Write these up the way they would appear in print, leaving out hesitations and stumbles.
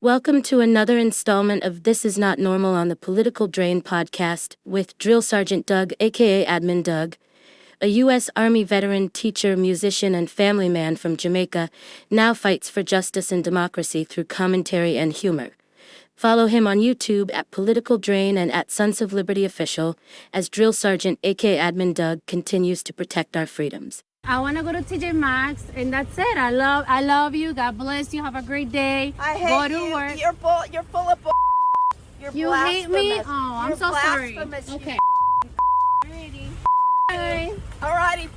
Welcome to another installment of This Is Not Normal on the Political Drain podcast with Drill Sergeant Doug, aka Admin Doug, a U.S. Army veteran, teacher, musician, and family man from Jamaica, now fights for justice and democracy through commentary and humor. Follow him on YouTube at Political Drain and at Sons of Liberty Official as Drill Sergeant, aka Admin Doug, continues to protect our freedoms. I want to go to TJ Maxx, and that's it. I love you. God bless you. Have a great day. I hate go to you. work. You're full of bull. You're You hate me? blasphemous. Oh, I'm You're so sorry. blasphemous, Okay. Alrighty. Bye. Alrighty.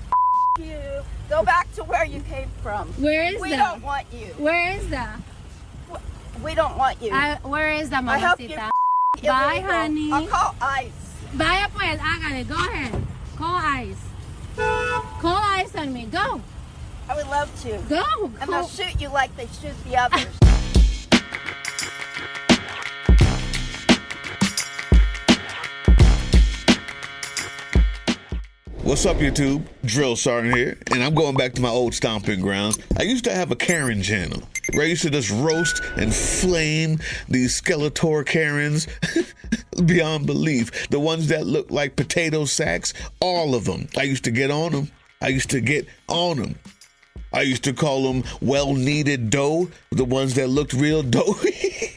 You. Go back to where you came from. Where is We that? don't want you. Where is that? We don't want you. Where is that, I hope you're mamacita? Bye, illegal. honey. I'll call ICE. Vaya pues, hágale. Go ahead. Call ICE. Call ICE on me. Go. I would love to. Go. And they'll shoot you like they shoot the others. What's up, YouTube? Drill Sergeant here, and I'm going back to my old stomping grounds. I used to have a Karen channel where I used to just roast and flame these Skeletor Karens beyond belief. The ones that look like potato sacks, all of them. I used to get on them. I used to call them well-kneaded dough, the ones that looked real doughy.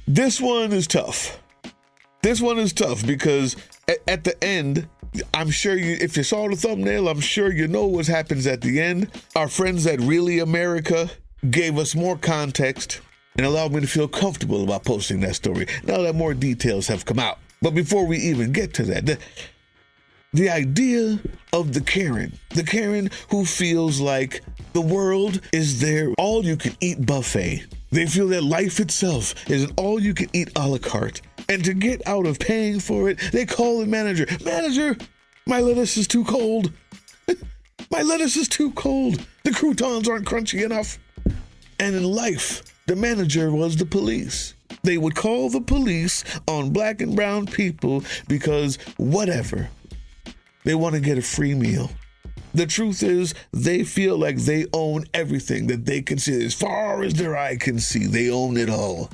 This one is tough. This one is tough because at the end, I'm sure if you saw the thumbnail, I'm sure you know what happens at the end. Our friends at Really America gave us more context and allowed me to feel comfortable about posting that story now that more details have come out. But before we even get to that, the idea of the Karen who feels like the world is their all-you-can-eat buffet. They feel that life itself is an all-you-can-eat a la carte. And to get out of paying for it, they call the manager. Manager, my lettuce is too cold. My lettuce is too cold. The croutons aren't crunchy enough. And in life, the manager was the police. They would call the police on black and brown people because whatever. They want to get a free meal. The truth is, they feel like they own everything that they can see. As far as their eye can see, they own it all.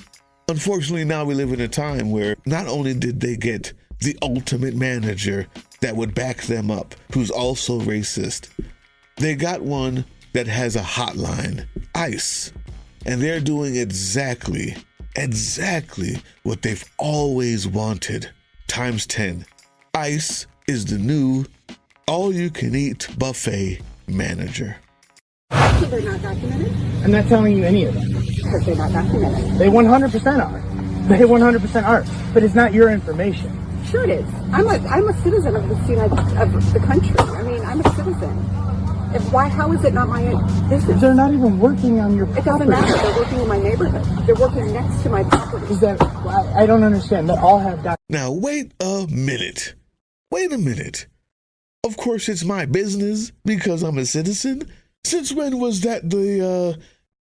Unfortunately, now we live in a time where not only did they get the ultimate manager that would back them up, who's also racist, they got one that has a hotline, ICE, and they're doing exactly what they've always wanted, times 10. ICE is the new all-you-can-eat buffet manager. So they're not documented? I'm not telling you any of that. Because they're not documented. They 100% are. They 100% are. But it's not your information. Sure it is. I'm a citizen of the country. I mean, I'm a citizen. How is it not my business? They're not even working on your It property. doesn't matter. They're working in my neighborhood. They're working next to my property. Is that, I don't understand. They all have Now, wait a minute. Of course, it's my business because I'm a citizen. Since when was that the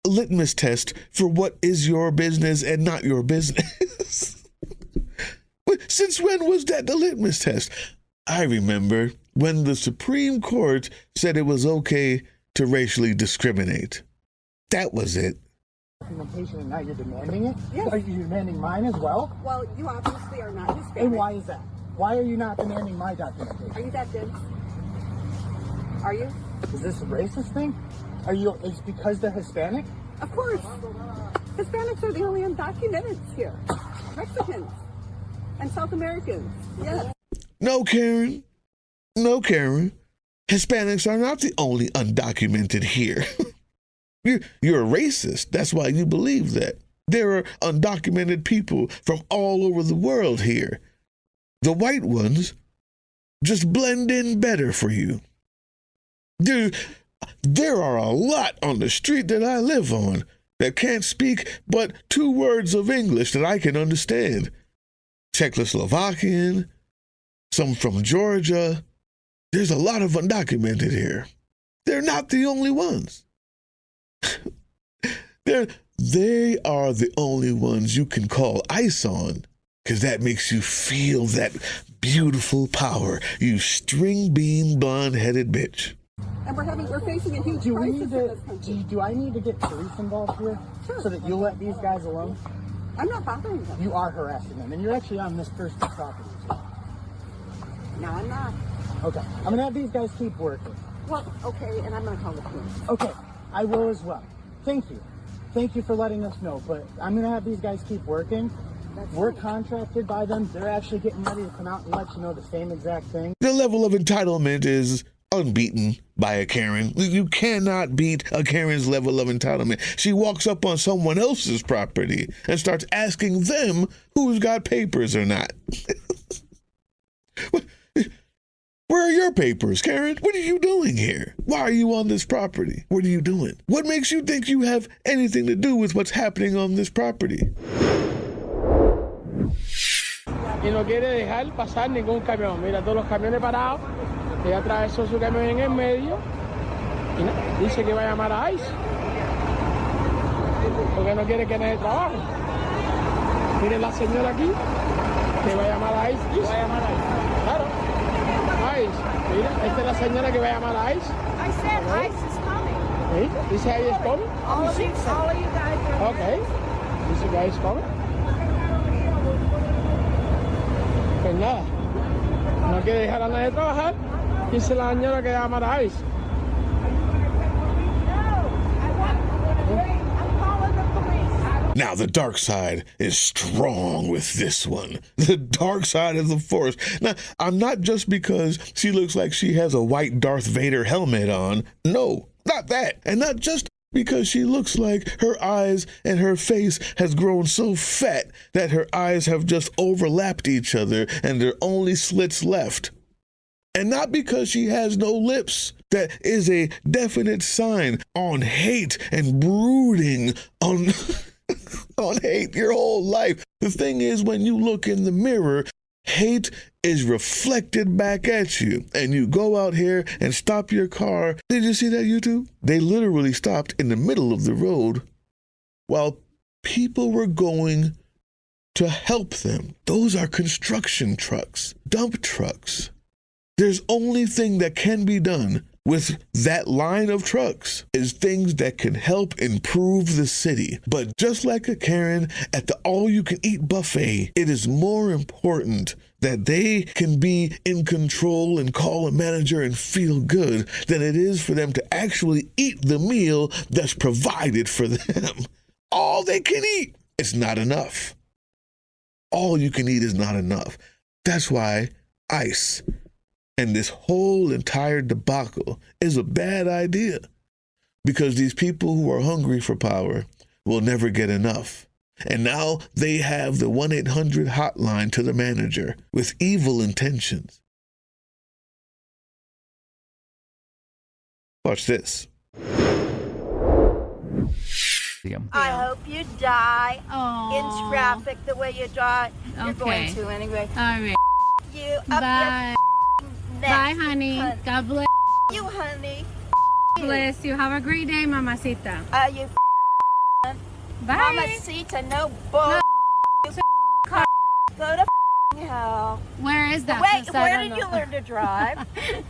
litmus test for what is your business and not your business? Since when was that the litmus test? I remember when the Supreme Court said it was okay to racially discriminate. That was it. documentation and now you're demanding it? Yes. Are you demanding mine as well? Well, you obviously are not Hispanic. And why is that? Why are you not demanding my Are documentation? you that dense? Are you? Is this a racist thing? It's because they're Hispanic? Of course. Hispanics are the only undocumented here. Mexicans and South Americans. Yes. No, Karen. Hispanics are not the only undocumented here. You're a racist. That's why you believe that. There are undocumented people from all over the world here. The white ones just blend in better for you. There are a lot on the street that I live on that can't speak but 2 words of English that I can understand. Czechoslovakian, some from Georgia. There's a lot of undocumented here. They're not the only ones. They are the only ones you can call ICE on, because that makes you feel that beautiful power, you string bean blonde-headed bitch. And we're facing a huge Do we crisis need in to? this country. Do I need to get police involved here so that you'll let these guys alone? I'm not bothering them. You are harassing them, and you're actually on this person's property. No, I'm not. Okay, I'm gonna have these guys keep working. Well, okay, and I'm gonna call the police. Okay, I will as well. Thank you. Thank you for letting us know, but I'm gonna have these guys keep working. We're contracted by them. They're actually getting ready to come out and let you know the same exact thing. The level of entitlement is unbeaten by a Karen. You cannot beat a Karen's level of entitlement. She walks up on someone else's property and starts asking them who's got papers or not. Where are your papers, Karen? What are you doing here? Why are you on this property? What are you doing? What makes you think you have anything to do with what's happening on this property? Y no quiere dejar pasar ningún camión. Mira todos los camiones parados. Ella atravesó su camión en el medio y nada, dice que va a llamar a ICE porque no quiere que nadie trabaje. Miren la señora aquí que va a llamar a ICE. ¿Va a llamar a ICE? Claro. ICE. Mira, esta es la señora que va a llamar a ICE. I said ICE is coming. ¿Sí? Dice ICE is coming. All of you guys are Okay. Dice que ICE is coming. Pues nada, no quiere dejar a nadie trabajar. Dice la señora que va a llamar a ICE. Now, the dark side is strong with this one. The dark side of the force. Now, I'm not just because she looks like she has a white Darth Vader helmet on. No, not that. And not just because she looks like her eyes and her face has grown so fat that her eyes have just overlapped each other and there are only slits left. And not because she has no lips. That is a definite sign on hate and brooding on on hate your whole life. The thing is, when you look in the mirror, hate is reflected back at you. And you go out here and stop your car. Did you see that, YouTube? They literally stopped in the middle of the road while people were going to help them. Those are construction trucks, dump trucks. There's only thing that can be done with that line of trucks is things that can help improve the city. But just like a Karen at the all-you-can-eat buffet, it is more important that they can be in control and call a manager and feel good than it is for them to actually eat the meal that's provided for them. All they can eat is not enough. All you can eat is not enough. That's why ICE and this whole entire debacle is a bad idea, because these people who are hungry for power will never get enough. And now they have the 1-800 hotline to the manager with evil intentions. Watch this. I hope you die Aw. in traffic the way you die. You're Okay. going to anyway. All right. You up Bye. your neck. Bye, honey. Hun. God bless. You, honey. Bless you. Have a great day, mamacita. You Bye. Mamacita, no bull. You car. Go to hell. Where is that? Wait, Since I where don't did you know. learn to drive?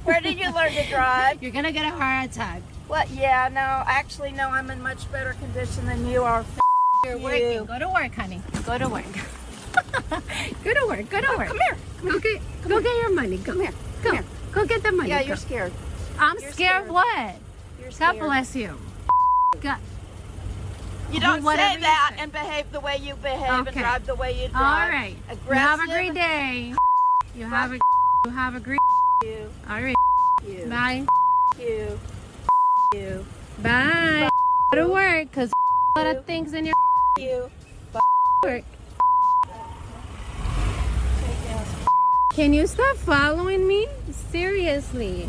Where did you learn to drive? You're gonna get a heart attack. What? Yeah, no. Actually, no. I'm in much better condition than you are. You're you. working. Go to work, honey. Go to work. Go to work. Go to work. Come here. Go get your money. Go here. Go. here. Go get the money. Yeah, Go. you're scared. I'm you're scared. scared. What? You're God scared. bless you. God. You don't Whatever say you that say. and behave the way you behave and Okay. drive the way you All drive. right. You Aggressive. have a great day. You have a great. You. All right. You. Bye. You. You. Bye. Go to work, cause a lot of things in your You. work. Can you stop following me? Seriously.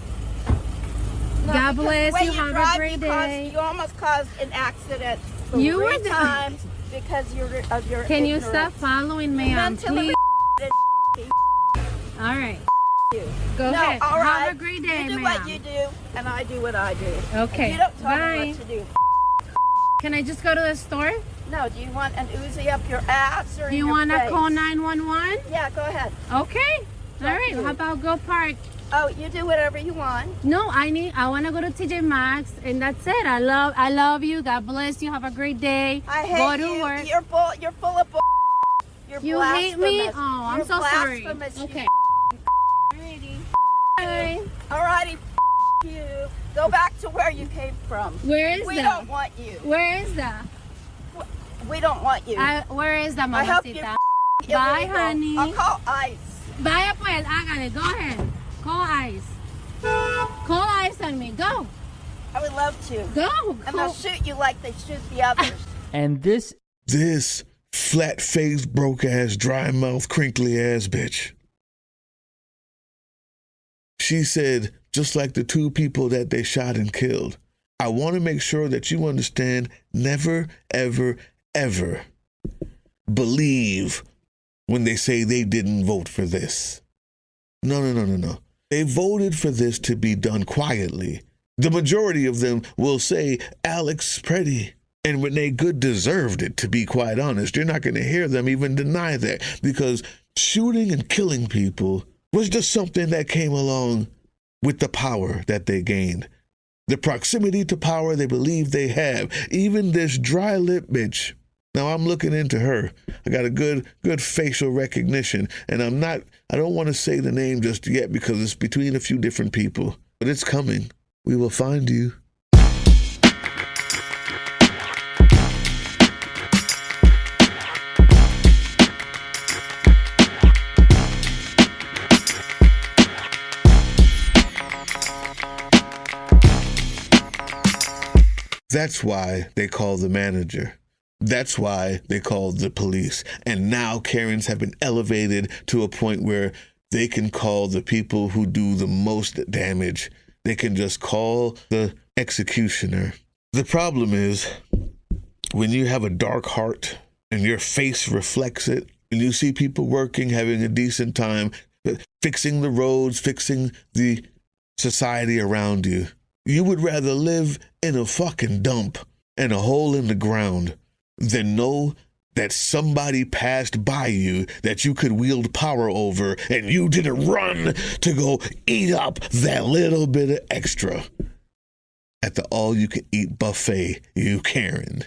God bless you. Have a great day. You almost caused an accident You three were the- times because of your Can you ignorance. stop following me? Mentally Please. All right. you. Go No, ahead. all right. Have a great day, You do ma'am. what you do, and I do what I do. Okay. And you don't tell Bye. me what to do. Can I just go to the store? No, do you want an Uzi up your ass or Do you in your want to face? call 911? Yeah, go ahead. Okay. All right. you. How about go park Oh, you do whatever you want. No, I want to go to TJ Maxx, and that's it. I love you. God bless you. Have a great day. I hate go you. to work. You're full of bull. You're You hate me? blasphemous. Oh, I'm You're so sorry. blasphemous, you Okay. Bye. Alrighty, you. Go back to where you came from. Where is We that? don't want you. Where is that? We don't want you. Where is that, I hope you're mamacita? Bye, illegal. honey. I'll call ICE. Vaya pues, hágale. Go ahead. Call ICE. Call ICE on me. Go. I would love to. Go. And they'll shoot you like they shoot the others. And this flat-faced, broke-ass, dry-mouth, crinkly-ass bitch. She said, just like the 2 people that they shot and killed, I want to make sure that you understand, never, ever, ever believe when they say they didn't vote for this. No. They voted for this to be done quietly. The majority of them will say Alex Preddy and Renee Good deserved it, to be quite honest. You're not going to hear them even deny that, because shooting and killing people was just something that came along with the power that they gained. The proximity to power they believe they have. Even this dry lip bitch. Now I'm looking into her. I got a good facial recognition, and I don't want to say the name just yet because it's between a few different people, but it's coming. We will find you. That's why they call the manager. That's why they called the police. And now Karens have been elevated to a point where they can call the people who do the most damage. They can just call the executioner. The problem is, when you have a dark heart and your face reflects it, and you see people working, having a decent time, fixing the roads, fixing the society around you, you would rather live in a fucking dump and a hole in the ground than know that somebody passed by you that you could wield power over and you didn't run to go eat up that little bit of extra at the all-you-can-eat buffet, you Karen.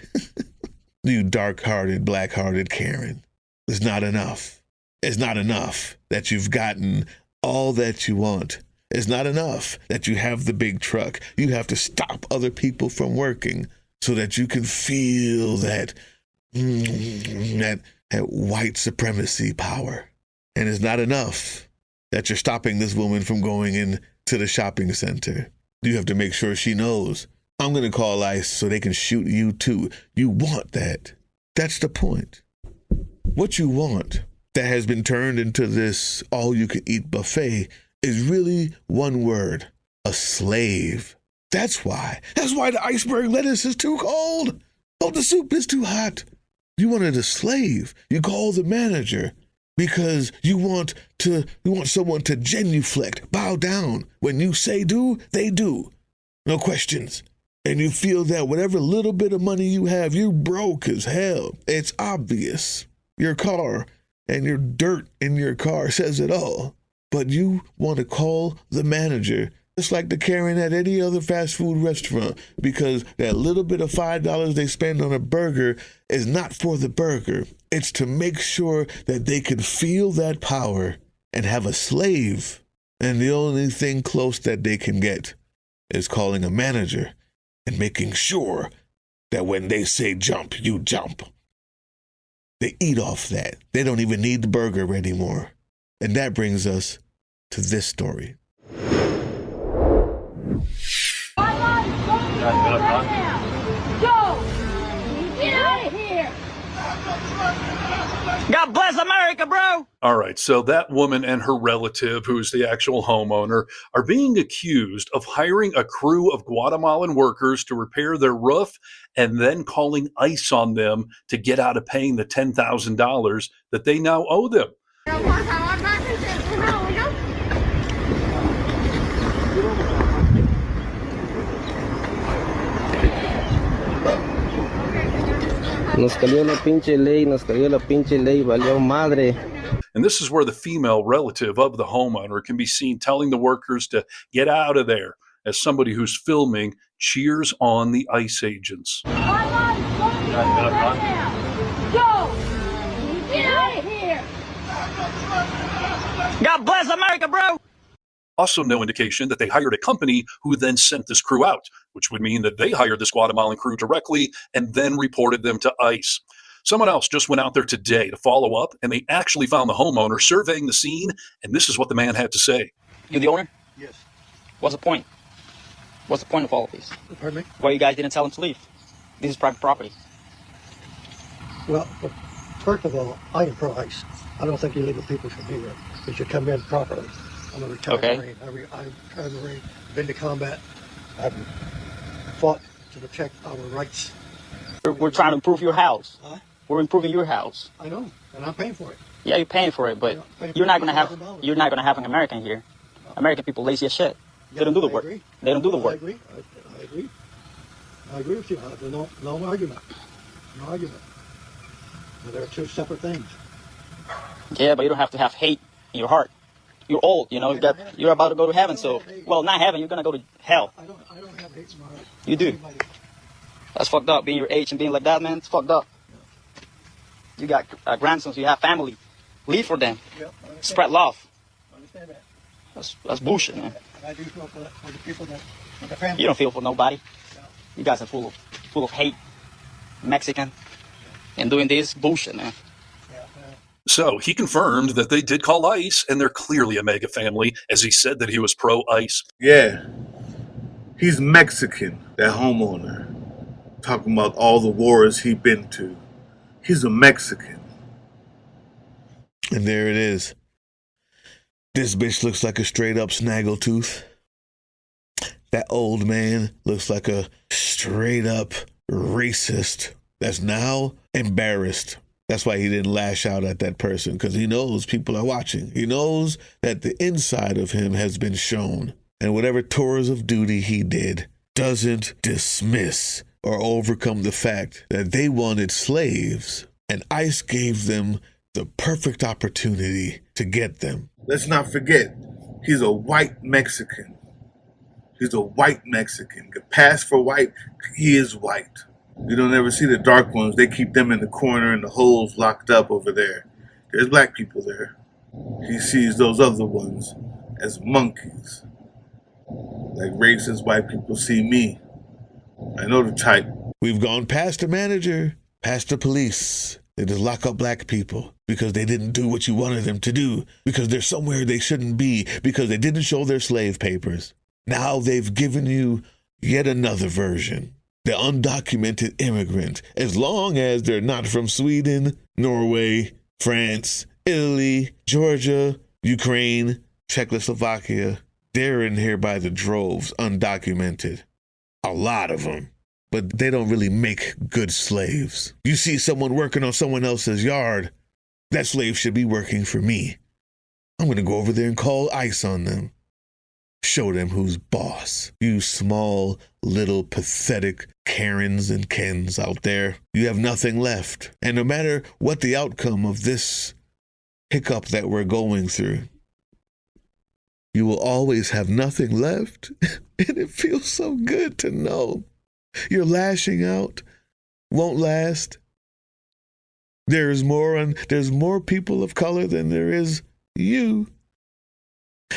You dark-hearted, black-hearted Karen. It's not enough. It's not enough that you've gotten all that you want. It's not enough that you have the big truck. You have to stop other people from working so that you can feel that white supremacy power. And it's not enough that you're stopping this woman from going into the shopping center. You have to make sure she knows, I'm going to call ICE so they can shoot you too. You want that. That's the point. What you want that has been turned into this all-you-can-eat buffet is really one word: a slave. That's why the iceberg lettuce is too cold. Oh, the soup is too hot. You wanted a slave. You call the manager because you want someone to genuflect, bow down. When you say do, they do. No questions. And you feel that whatever little bit of money you have, you're broke as hell. It's obvious. Your car and your dirt in your car says it all. But you want to call the manager, just like the Karen at any other fast food restaurant, because that little bit of $5 they spend on a burger is not for the burger. It's to make sure that they can feel that power and have a slave. And the only thing close that they can get is calling a manager and making sure that when they say jump, you jump. They eat off that. They don't even need the burger anymore. And that brings us to this story. God bless America, bro! All right, so that woman and her relative, who's the actual homeowner, are being accused of hiring a crew of Guatemalan workers to repair their roof and then calling ICE on them to get out of paying the $10,000 that they now owe them. Nos cayó la pinche ley, valió madre. And this is where the female relative of the homeowner can be seen telling the workers to get out of there as somebody who's filming cheers on the ICE agents. Go! Get out of here! God bless America, bro! Also, no indication that they hired a company who then sent this crew out, which would mean that they hired this Guatemalan crew directly and then reported them to ICE. Someone else just went out there today to follow up, and they actually found the homeowner surveying the scene, and this is what the man had to say. You the owner? Yes. What's the point? What's the point of all of this? Pardon me? Why you guys didn't tell him to leave? This is private property. Well, first of all, I am pro-ICE. I don't think illegal people should be here. They should come in properly. I'm a retired Marine. I'm a retired Marine. Been to combat. I've fought to protect our rights. We're trying to improve your house. Huh? We're improving your house. I know, and I'm paying for it. Yeah, you're paying for it, but you're not gonna have an American here. American people lazy as shit. They don't do the work. They don't do the work. I agree with you. No argument. No argument. But there are two separate things. Yeah, but you don't have to have hate in your heart. You're old, you know. You're about to go to heaven, so not heaven. You're gonna go to hell. I don't have hate in my heart. You do. That's fucked up. Being your age and being like that, man, it's fucked up. You got grandsons. You have family. Leave for them. Yep, spread love. I understand that. That's bullshit, man. And I do feel for the people that, for the family. You don't feel for nobody. You guys are full of hate, Mexican, and doing this bullshit, man. So he confirmed that they did call ICE, and they're clearly a mega family, as he said that he was pro-ICE. Yeah, he's Mexican, that homeowner. Talking about all the wars he's been to. He's a Mexican. And there it is. This bitch looks like a straight up snaggletooth. That old man looks like a straight up racist that's now embarrassed. That's why he didn't lash out at that person, because he knows people are watching. He knows that the inside of him has been shown. And whatever tours of duty he did doesn't dismiss or overcome the fact that they wanted slaves, and ICE gave them the perfect opportunity to get them. Let's not forget, he's a white Mexican. He's a white Mexican. Get passed for white, he is white. You don't ever see the dark ones. They keep them in the corner and the holes locked up over there. There's black people there. He sees those other ones as monkeys. Like racist white people see me. I know the type. We've gone past the manager, past the police. They just lock up black people because they didn't do what you wanted them to do, because they're somewhere they shouldn't be, because they didn't show their slave papers. Now they've given you yet another version. The undocumented immigrant, as long as they're not from Sweden, Norway, France, Italy, Georgia, Ukraine, Czechoslovakia. They're in here by the droves, undocumented. A lot of them. But they don't really make good slaves. You see someone working on someone else's yard, that slave should be working for me. I'm going to go over there and call ICE on them. Show them who's boss. You small, little, pathetic Karens and Kens out there. You have nothing left. And no matter what the outcome of this hiccup that we're going through, you will always have nothing left. And it feels so good to know your lashing out won't last. There's more people of color than there is you.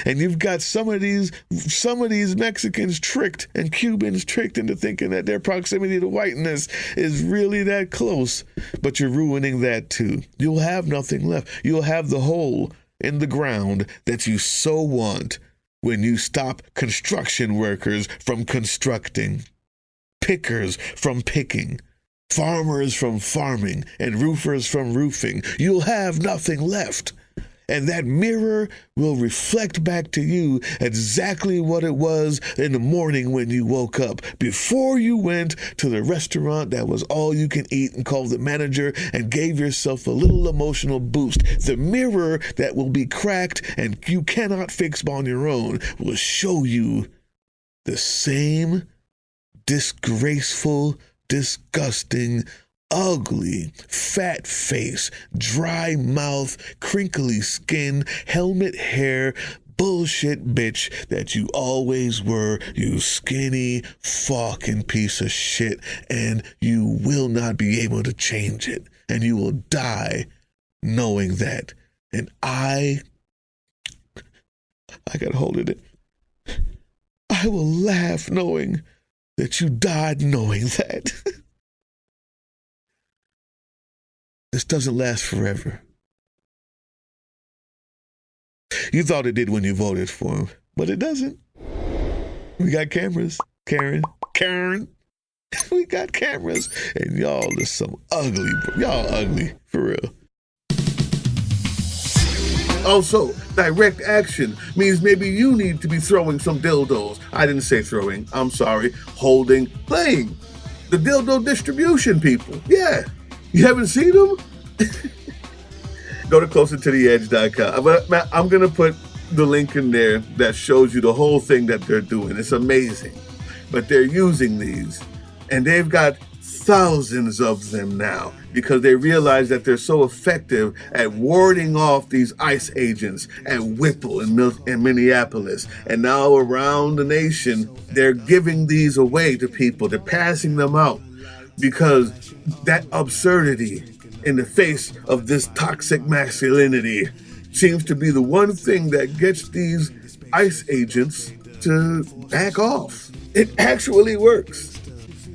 And you've got some of these Mexicans tricked and Cubans tricked into thinking that their proximity to whiteness is really that close. But you're ruining that too. You'll have nothing left. You'll have the hole in the ground that you so want when you stop construction workers from constructing, pickers from picking, farmers from farming, and roofers from roofing. You'll have nothing left. And that mirror will reflect back to you exactly what it was in the morning when you woke up, before you went to the restaurant that was all you can eat and called the manager and gave yourself a little emotional boost. The mirror that will be cracked and you cannot fix on your own will show you the same disgraceful, disgusting, ugly, fat face, dry mouth, crinkly skin, helmet hair, bullshit bitch that you always were, you skinny fucking piece of shit, and you will not be able to change it, and you will die knowing that. And I gotta hold it. I will laugh knowing that you died knowing that. This doesn't last forever. You thought it did when you voted for him, but it doesn't. We got cameras, Karen. We got cameras, and y'all are some ugly, y'all ugly, for real. Also, direct action means maybe you need to be throwing some dildos. I didn't say throwing, I'm sorry, holding, playing. The dildo distribution people, yeah. You haven't seen them? Go to closertotheedge.com. I'm going to put the link in there that shows you the whole thing that they're doing. It's amazing. But they're using these, and they've got thousands of them now because they realize that they're so effective at warding off these ICE agents at Whipple in Minneapolis. And now around the nation, they're giving these away to people. They're passing them out because that absurdity in the face of this toxic masculinity seems to be the one thing that gets these ICE agents to back off. It actually works.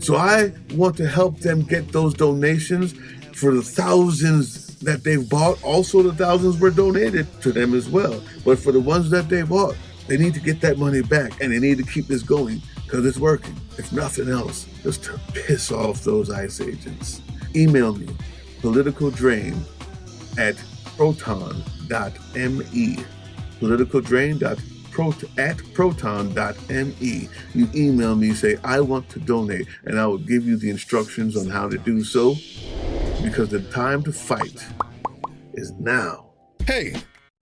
So I want to help them get those donations for the thousands that they've bought. Also, the thousands were donated to them as well. But for the ones that they bought, they need to get that money back, and they need to keep this going because it's working. If nothing else, just to piss off those ICE agents. Email me, politicaldrain@proton.me. politicaldrain@proton.me. You email me, say, I want to donate, and I will give you the instructions on how to do so, because the time to fight is now. Hey,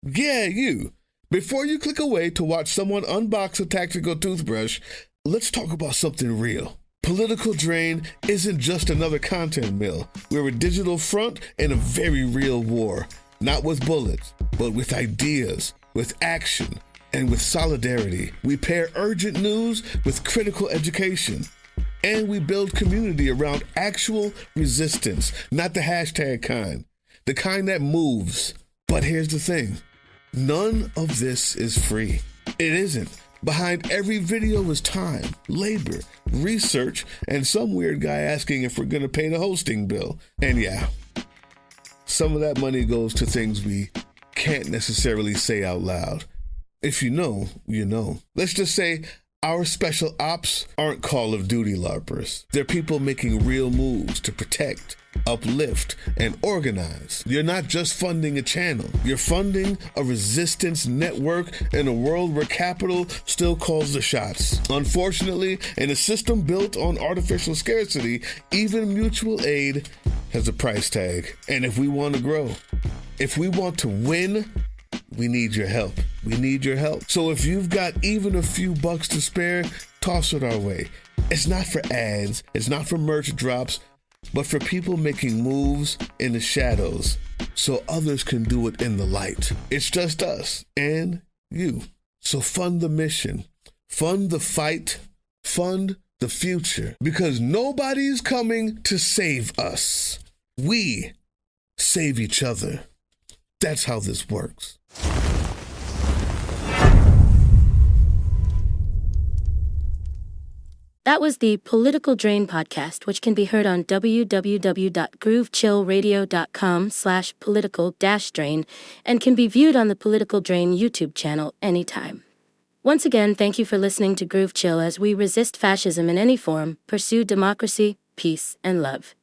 yeah, you. Before you click away to watch someone unbox a tactical toothbrush, let's talk about something real. Political Drain isn't just another content mill. We're a digital front in a very real war. Not with bullets, but with ideas, with action, and with solidarity. We pair urgent news with critical education. And we build community around actual resistance, not the hashtag kind. The kind that moves. But here's the thing. None of this is free. It isn't. Behind every video is time, labor, research, and some weird guy asking if we're going to pay the hosting bill. And yeah, some of that money goes to things we can't necessarily say out loud. If you know, you know. Let's just say our special ops aren't Call of Duty LARPers. They're people making real moves to protect, uplift, and organize. You're not just funding a channel. You're funding a resistance network in a world where capital still calls the shots. Unfortunately, in a system built on artificial scarcity, even mutual aid has a price tag. And if we want to grow, if we want to win, we need your help. We need your help. So if you've got even a few bucks to spare, toss it our way. It's not for ads. It's not for merch drops, but for people making moves in the shadows so others can do it in the light. It's just us and you. So fund the mission, fund the fight, fund the future, because nobody's coming to save us. We save each other. That's how this works. That was the Political Drain podcast, which can be heard on www.groovechillradio.com/political-drain and can be viewed on the Political Drain YouTube channel anytime. Once again, thank you for listening to Groove Chill as we resist fascism in any form, pursue democracy, peace, and love.